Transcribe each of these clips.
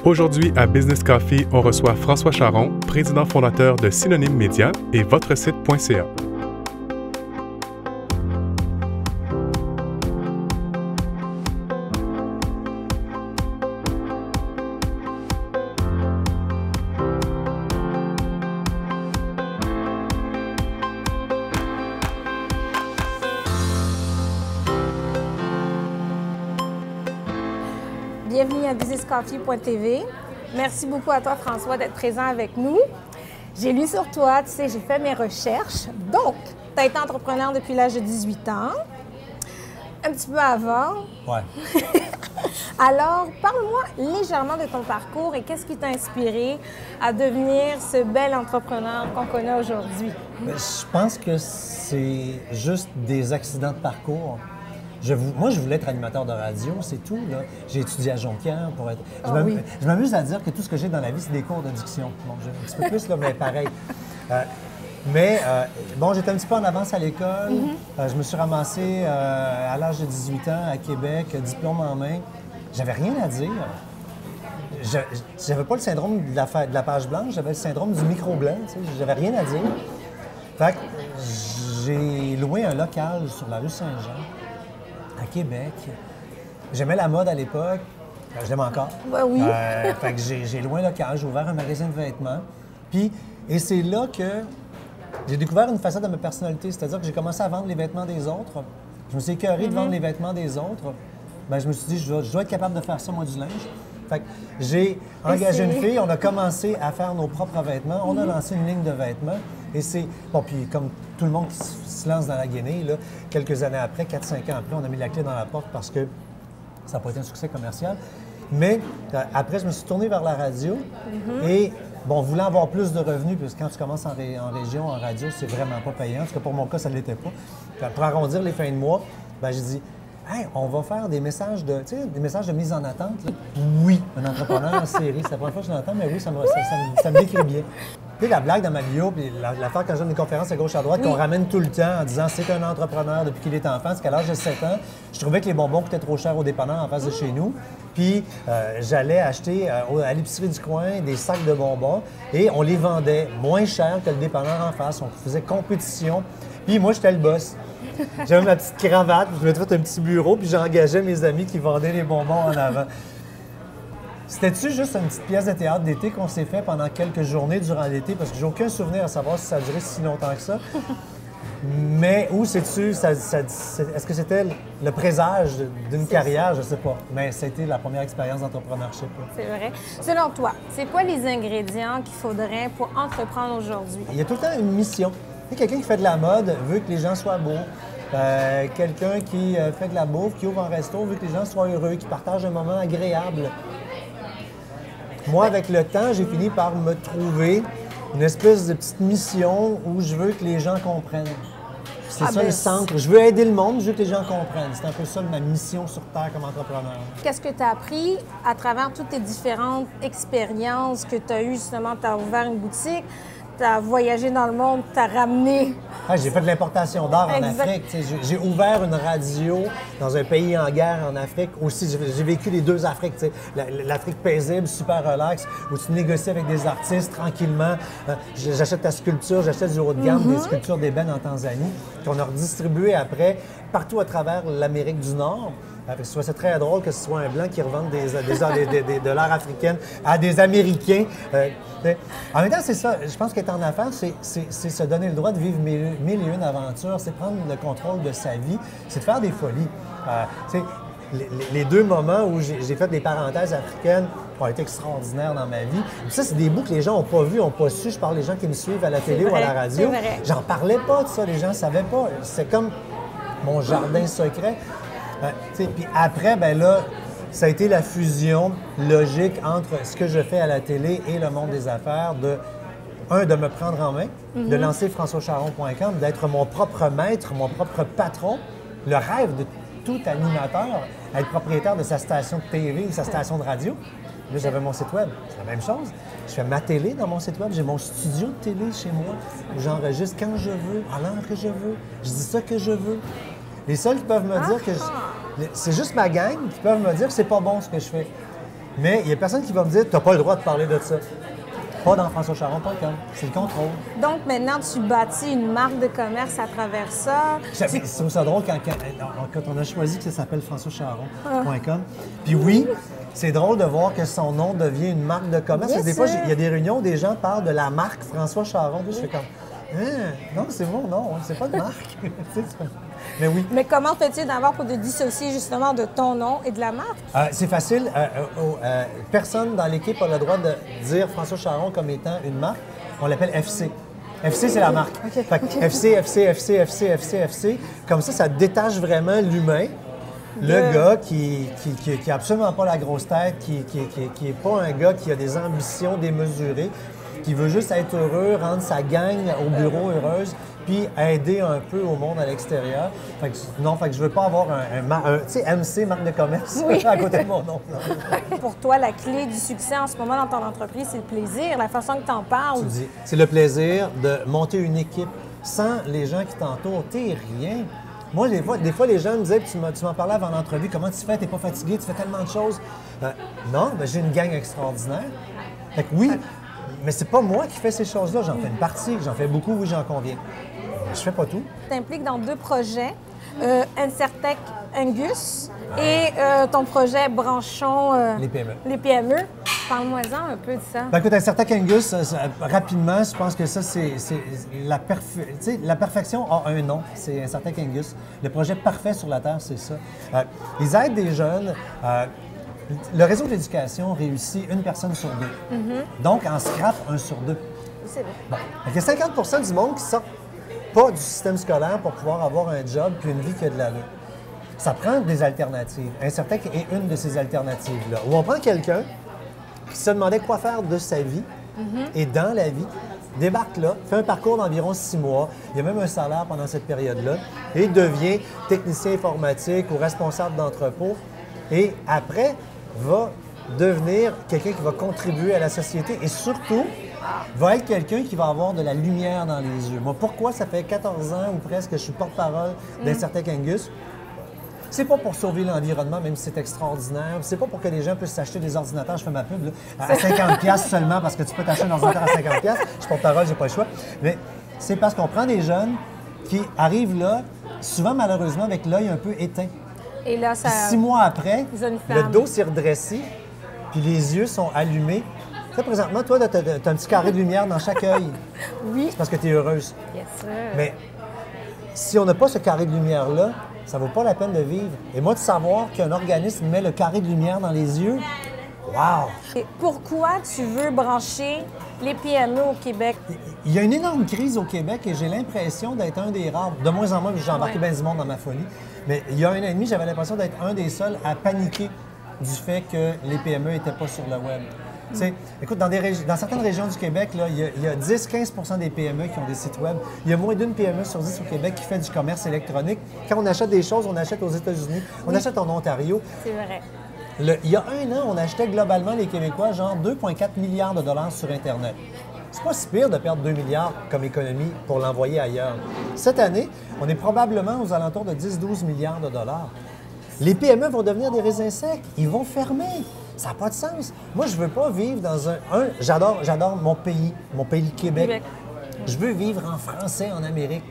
Aujourd'hui, à Business Coffee, on reçoit François Charon, président fondateur de Synonyme Média et VotreSite.ca. Bienvenue à businesscoffee.tv. Merci beaucoup à toi, François, d'être présent avec nous. J'ai lu sur toi, tu sais, j'ai fait mes recherches. Donc, tu as été entrepreneur depuis l'âge de 18 ans, un petit peu avant. Ouais. Alors, parle-moi légèrement de ton parcours et qu'est-ce qui t'a inspiré à devenir ce bel entrepreneur qu'on connaît aujourd'hui? Je pense que c'est juste des accidents de parcours. Moi, je voulais être animateur de radio, c'est tout. J'ai étudié à Jonquière pour être... Je m'amuse à dire que tout ce que j'ai dans la vie, c'est des cours de diction. Bon, j'ai un petit peu plus, là, mais pareil. Bon, j'étais un petit peu en avance à l'école. Je me suis ramassé à l'âge de 18 ans à Québec, diplôme en main. J'avais rien à dire. J'avais pas le syndrome de la page blanche, j'avais le syndrome du micro blanc. Tu sais, j'avais rien à dire. Fait que j'ai loué un local sur la rue Saint-Jean, à Québec. J'aimais la mode à l'époque. Je l'aime encore. Ben oui. Fait que j'ai loué un local, j'ai ouvert un magasin de vêtements. Et c'est là que j'ai découvert une facette de ma personnalité. C'est-à-dire que j'ai commencé à vendre les vêtements des autres. Je me suis écœuré de vendre les vêtements des autres. Ben, je me suis dit, je dois être capable de faire ça, moi, du linge. Fait que j'ai engagé une fille, on a commencé à faire nos propres vêtements. On a lancé une ligne de vêtements. Et c'est... Bon, puis comme tout le monde qui se lance dans la guenille, là, quelques années après, 4-5 ans après, on a mis la clé dans la porte parce que ça n'a pas été un succès commercial. Mais après, je me suis tourné vers la radio et, bon, voulant avoir plus de revenus, parce que quand tu commences en région, en radio, c'est vraiment pas payant. En tout cas, pour mon cas, ça ne l'était pas. Puis, pour arrondir les fins de mois, ben, j'ai dit, hey, on va faire des messages de mise en attente. Là. Oui, un entrepreneur en série. C'est la première fois que je l'entends, mais oui, ça me décrit bien. Tu sais, la blague dans ma bio, puis l'affaire quand je donne des conférences à gauche à droite, qu'on ramène tout le temps en disant c'est un entrepreneur depuis qu'il est enfant, c'est qu'à l'âge de 7 ans, je trouvais que les bonbons coûtaient trop cher aux dépanneurs en face de chez nous. Puis j'allais acheter à l'épicerie du coin des sacs de bonbons et on les vendait moins cher que le dépanneur en face. On faisait compétition. Puis moi, j'étais le boss. J'avais ma petite cravate, je m'étais fait un petit bureau, puis j'engageais mes amis qui vendaient les bonbons en avant. C'était-tu juste une petite pièce de théâtre d'été qu'on s'est fait pendant quelques journées durant l'été? Parce que j'ai aucun souvenir à savoir si ça a duré si longtemps que ça. Mais où sais-tu, est-ce que c'était le présage d'une carrière? Je ne sais pas. Mais c'était la première expérience d'entrepreneurship. C'est vrai. Selon toi, c'est quoi les ingrédients qu'il faudrait pour entreprendre aujourd'hui? Il y a tout le temps une mission. Quelqu'un qui fait de la mode veut que les gens soient beaux. Quelqu'un qui fait de la bouffe, qui ouvre un resto, veut que les gens soient heureux, qui partagent un moment agréable. Moi, avec le temps, j'ai fini par me trouver une espèce de petite mission où je veux que les gens comprennent. C'est ça le centre. Je veux aider le monde, je veux que les gens comprennent. C'est un peu ça ma mission sur Terre comme entrepreneur. Qu'est-ce que tu as appris à travers toutes tes différentes expériences que tu as eues? Justement, tu as ouvert une boutique, tu as voyagé dans le monde, tu as ramené... J'ai fait de l'importation d'art en Afrique. J'ai ouvert une radio dans un pays en guerre en Afrique. Aussi, j'ai vécu les deux Afriques. L'Afrique paisible, super relax, où tu négocies avec des artistes tranquillement. J'achète ta sculpture, j'achète du haut de gamme, des sculptures d'ébène en Tanzanie, qu'on a redistribué après partout à travers l'Amérique du Nord. C'est très drôle que ce soit un blanc qui revende de l'art africaine à des Américains. En même temps, c'est ça. Je pense qu'être en affaires, c'est se donner le droit de vivre mille et une aventures. C'est prendre le contrôle de sa vie. C'est de faire des folies. Les deux moments où j'ai fait des parenthèses africaines ont été extraordinaires dans ma vie. Et ça, c'est des bouts que les gens n'ont pas vus, n'ont pas su. Je parle des gens qui me suivent à la télé ou à la radio. J'en parlais pas de ça. Les gens ne savaient pas. C'est comme mon jardin secret. Puis après, ben là, ça a été la fusion logique entre ce que je fais à la télé et le monde des affaires, de me prendre en main, de lancer françoischaron.com, d'être mon propre maître, mon propre patron, le rêve de tout animateur, être propriétaire de sa station de TV, sa station de radio. Là, j'avais mon site web. C'est la même chose. Je fais ma télé dans mon site web. J'ai mon studio de télé chez moi où j'enregistre quand je veux, à l'heure que je veux. Je dis ça que je veux. Les seuls qui peuvent me dire que... C'est juste ma gang qui peuvent me dire que c'est pas bon ce que je fais. Mais il n'y a personne qui va me dire « tu n'as pas le droit de parler de ça ». Pas dans françoischaron.com. C'est le contrôle. Donc, maintenant, tu bâtis une marque de commerce à travers ça. Je trouve ça drôle quand on a choisi que ça s'appelle françoischaron.com. Puis oui, c'est drôle de voir que son nom devient une marque de commerce. Parce que des fois, il y a des réunions où des gens parlent de la marque François Charon. Puis je fais comme non, c'est mon nom, c'est pas de marque. Mais oui. Mais comment fais-tu d'abord pour te dissocier justement de ton nom et de la marque? C'est facile. Personne dans l'équipe a le droit de dire François Charon comme étant une marque. On l'appelle FC. FC, c'est la marque. Okay. Fait que FC, FC, FC, FC, FC, FC. Comme ça détache vraiment l'humain. Le gars qui a absolument pas la grosse tête, qui est pas un gars qui a des ambitions démesurées, qui veut juste être heureux, rendre sa gang au bureau heureuse, puis aider un peu au monde à l'extérieur. Fait que je veux pas avoir un tu sais, MC, marque de commerce, à côté de mon nom. Pour toi, la clé du succès en ce moment dans ton entreprise, c'est le plaisir, la façon que tu en parles. Tu dis, c'est le plaisir de monter une équipe. Sans les gens qui t'entourent, t'es rien. Moi, des fois, les gens me disaient, tu m'en parlais avant l'entrevue, comment tu fais, t'es pas fatigué, tu fais tellement de choses. Non, j'ai une gang extraordinaire. Fait que oui, mais c'est pas moi qui fais ces choses-là. J'en fais une partie, j'en fais beaucoup, oui, j'en conviens. Mais je fais pas tout. Tu t'impliques dans 2 projets, Insertec Angus et ton projet Branchon... Les PME. Les PME. Parle-moi-en un peu de ça. Ben, écoute, Insertec Angus, rapidement, je pense que ça, c'est la perfection a un nom, c'est Insertec Angus. Le projet parfait sur la Terre, c'est ça. Ils aident des jeunes. Le réseau de l'éducation réussit une personne sur 2. Donc, en scrap, 1 sur 2. C'est vrai. Bon. Il y a 50 du monde qui sort pas du système scolaire pour pouvoir avoir un job puis une vie qui a de l'allure. Ça prend des alternatives. Insertec est une de ces alternatives-là. Où on prend quelqu'un qui se demandait quoi faire de sa vie et dans la vie, débarque là, fait un parcours d'environ 6 mois, il y a même un salaire pendant cette période-là, et devient technicien informatique ou responsable d'entrepôt, et après, va devenir quelqu'un qui va contribuer à la société et surtout, va être quelqu'un qui va avoir de la lumière dans les yeux. Moi, pourquoi ça fait 14 ans ou presque que je suis porte-parole d'Insertec Angus? C'est pas pour sauver l'environnement, même si c'est extraordinaire. C'est pas pour que les gens puissent s'acheter des ordinateurs. Je fais ma pub là, à 50$ seulement parce que tu peux t'acheter un ordinateur à 50$. Je suis porte-parole, j'ai pas le choix. Mais c'est parce qu'on prend des jeunes qui arrivent là, souvent malheureusement avec l'œil un peu éteint. Et là, ça... 6 mois après, le le dos s'est redressé, puis les yeux sont allumés. Tu sais, présentement, toi, tu as un petit carré de lumière dans chaque œil. Oui. C'est parce que tu es heureuse. Yes, sir. Mais si on n'a pas ce carré de lumière-là, ça vaut pas la peine de vivre. Et moi, de savoir qu'un organisme met le carré de lumière dans les yeux, wow! Et pourquoi tu veux brancher les PME au Québec? Il y a une énorme crise au Québec et j'ai l'impression d'être un des rares, de moins en moins, j'ai embarqué bien du monde dans ma folie, mais il y a 1 an et demi, j'avais l'impression d'être un des seuls à paniquer du fait que les PME n'étaient pas sur le web. Tu sais, écoute, dans certaines régions du Québec, là, il y a 10-15 des PME qui ont des sites web. Il y a moins d'une PME sur 10 au Québec qui fait du commerce électronique. Quand on achète des choses, on achète aux États-Unis, on achète en Ontario. C'est vrai. Il y a 1 an, on achetait globalement, les Québécois, genre 2,4 milliards de dollars sur Internet. C'est pas si pire de perdre 2 milliards comme économie pour l'envoyer ailleurs. Cette année, on est probablement aux alentours de 10-12 milliards de dollars. Les PME vont devenir des raisins secs. Ils vont fermer. Ça n'a pas de sens. Moi, je veux pas vivre dans j'adore mon pays le Québec. Je veux vivre en français en Amérique.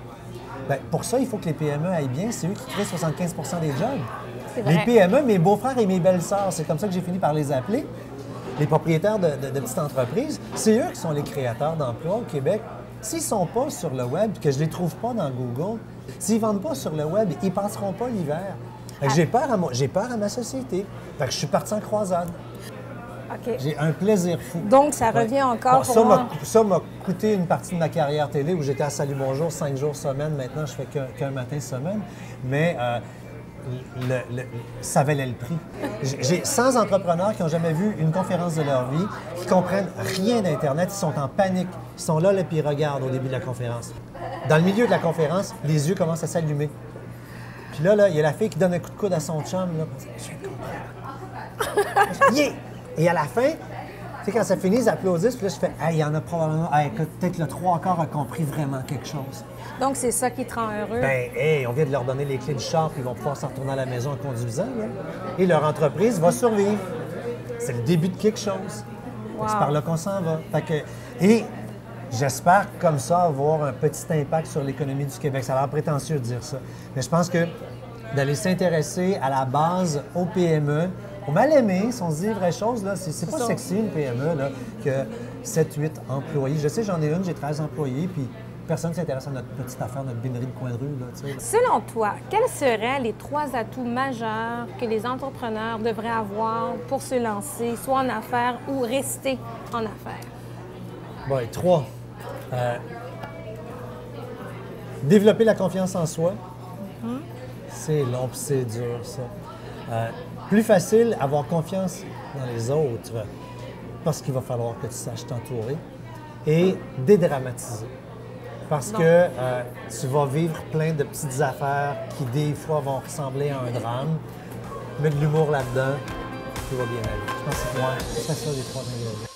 Bien, pour ça, il faut que les PME aillent bien. C'est eux qui créent 75 des jobs. Les PME, mes beaux-frères et mes belles-sœurs, c'est comme ça que j'ai fini par les appeler. Les propriétaires de petites entreprises, c'est eux qui sont les créateurs d'emplois au Québec. S'ils ne sont pas sur le web, que je ne les trouve pas dans Google, s'ils ne vendent pas sur le web, ils ne passeront pas l'hiver. J'ai peur à ma société. Fait que je suis parti en croisade. OK. J'ai un plaisir fou. Donc, ça revient encore bon, pour moi. Ça m'a coûté une partie de ma carrière télé où j'étais à Salut Bonjour 5 jours semaine. Maintenant, je fais qu'un matin semaine. Mais ça valait le prix. J'ai 100 entrepreneurs qui n'ont jamais vu une conférence de leur vie, qui comprennent rien d'Internet, ils sont en panique. Ils sont là, puis ils regardent au début de la conférence. Dans le milieu de la conférence, les yeux commencent à s'allumer. Puis là, il y a la fille qui donne un coup de coude à son chum. Là, je viens de comprendre. Yeah! Et à la fin, tu sais, quand ça finit, ils applaudissent. Puis là, je fais, hey, il y en a probablement, écoute, peut-être le 3/4 a compris vraiment quelque chose. Donc, c'est ça qui te rend heureux? Ben, hey, on vient de leur donner les clés du char, puis ils vont pouvoir s'en retourner à la maison en conduisant. Là. Et leur entreprise va survivre. c'est le début de quelque chose. Wow. C'est par là qu'on s'en va. Et j'espère comme ça avoir un petit impact sur l'économie du Québec. Ça a l'air prétentieux de dire ça. Mais je pense que d'aller s'intéresser à la base aux PME, aux mal-aimés, si on se dit les vraies choses, là, c'est pas sexy une PME là, que 7-8 employés. Je sais, j'en ai une, j'ai 13 employés, puis personne ne s'intéresse à notre petite affaire, notre binerie de coin de rue. Là, tu sais. Selon toi, quels seraient les 3 atouts majeurs que les entrepreneurs devraient avoir pour se lancer, soit en affaires ou rester en affaires? Bon, 3. Développer la confiance en soi. C'est long puis c'est dur, ça. Plus facile, avoir confiance dans les autres, parce qu'il va falloir que tu saches t'entourer. Et dédramatiser. Parce que tu vas vivre plein de petites affaires qui, des fois, vont ressembler à un drame. Mets de l'humour là-dedans, tout va bien aller. Je pense que c'est ça les 3 ingrédients.